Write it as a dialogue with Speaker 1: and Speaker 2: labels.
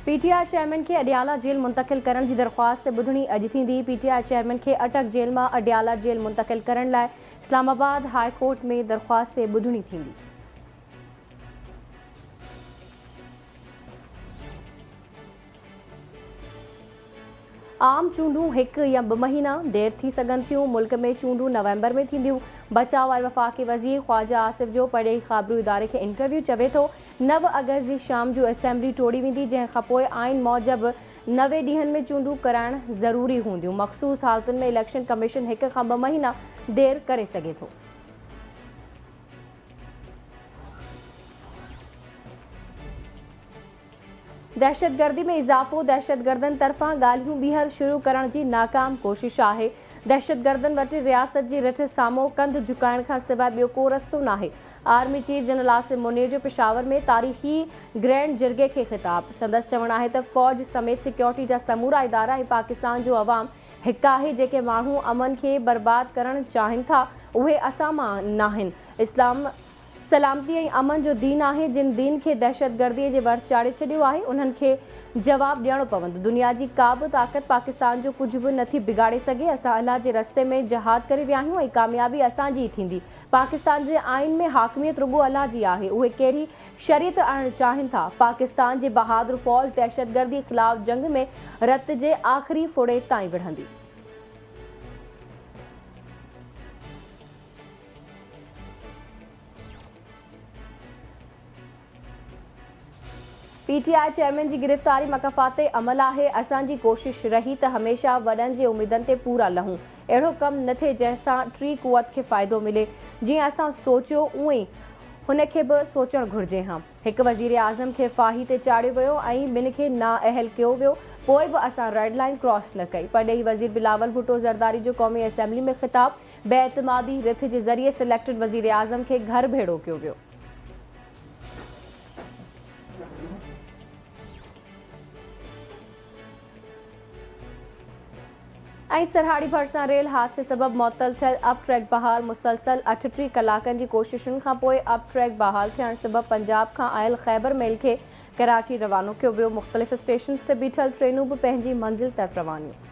Speaker 1: PTI chairman के Adiala jail मुंतकिल करण की दरख्वास्त बुधणी अॼु थींदी। पीटीआई चेयरमैन के अटक जेल में अडियाला जेल मुंतकिल करण लाइ इस्लामाबाद हाई कोर्ट में दरख्वास्त बुधणी थींदी। आम चूंडू 1 या 2 महीना देर थी सघनि थियूं। मुल्क में चूंडू नवंबर में थींदियूं। बचाव ऐं वफ़ाक़ी वज़ीर ख्वाजा आसिफ जो पढ़ियई ख़बरूं इदारे खे इंटरव्यू चवे थो 9 अगस्त जी शाम जो असेंबली टोड़ी वेंदी, जंहिंखां पोइ आइन मूजिबि 90 ॾींहनि में चूंडू कराइण ज़रूरी हूंदियूं। मख़सूस हालतुनि में इलेक्शन कमीशन 1 खां 2 महीना देर करे सघे थो। दहशतगर्दी में इज़ाफ़ो दहशतगर्दनि तरफ़ां ॻाल्हियूं ॿीहर शुरू करण जी नाकाम कोशिश आहे। दहशतगर्दनि वटि रियासत जी रिठ साम्हूं कंधु झुकाइण खां सवाइ ॿियो को रस्तो नाहे। Army chief general Asim Munir जो पेशावर में तारीख़ी ग्रैंड जिरगे खे ख़िताब। संदसि चवणु आहे त फ़ौज समेत सिक्योरिटी जा समूरा इदारा ऐं पाकिस्तान जो अवाम हिकु आहे। जेके माण्हू अमन खे बर्बाद करणु चाहिनि था उहे असां मां नाहिनि। इस्लाम सलामती ऐं अमन जो दीन आहे। जिन दीन खे दहशतगर्दीअ जे वर चाढ़े छॾियो आहे उन्हनि खे जवाबु ॾियणो पवंदो। दुनिया जी का बि ताक़त पाकिस्तान जो कुझु बि नथी बिगाड़े सघे। असां अल्लाह जे रस्ते में जहाद करे विया आहियूं ऐं कामयाबी असांजी ई थींदी। पाकिस्तान जे आइन में हाकमियत रुॻो अल्लाह जी आहे। उहे कहिड़ी शरीयत आणणु चाहिनि था। पाकिस्तान जी बहादुर फ़ौज दहशतगर्दी ख़िलाफ़ जंग में रत जे आख़िरी फुड़े ताईं विढ़ंदी। पीटीआई चेयरमैन की गिरफ्तारी मकफ़ाते अमल आहे। असांजी कोशिश रही त हमेशा वॾनि जे उम्मीदनि ते पूरा लहूं। अहिड़ो कमु न थिए जंहिंसां टी क़ुवत खे फ़ाइदो मिले। जीअं असां सोचियो उएं ई हुनखे बि सोचणु घुरिजे हा। हिकु वज़ीर आज़म खे फाही ते चाढ़ियो वियो ऐं ॿिनि खे नाअहल कयो वियो। पोइ बि असां रेड लाइन क्रॉस न कई। पढ़ियई वज़ीर बिलावल भुट्टो ज़रदारी जो क़ौमी असेंबली में ख़िताब। बेएतमादी रिथ जे ज़रिए सिलेक्टेड वज़ीर आज़म खे घर भेड़ो कयो वियो। ऐं सरहाड़ी भरिसां रेल हादसे सबबि मुअतल थियल अप ट्रैक बहाल। मुसलसल 38 कलाकनि जी कोशिशुनि खां पोइ अप ट्रैक बहाल थियण सबबि पंजाब खां आयल ख़ैबर मेल खे कराची रवानो कयो वियो। मुख़्तलिफ़ स्टेशन्स ते बीठल ट्रेनूं बि पंहिंजी मंज़िल तरफ़ रवानियूं।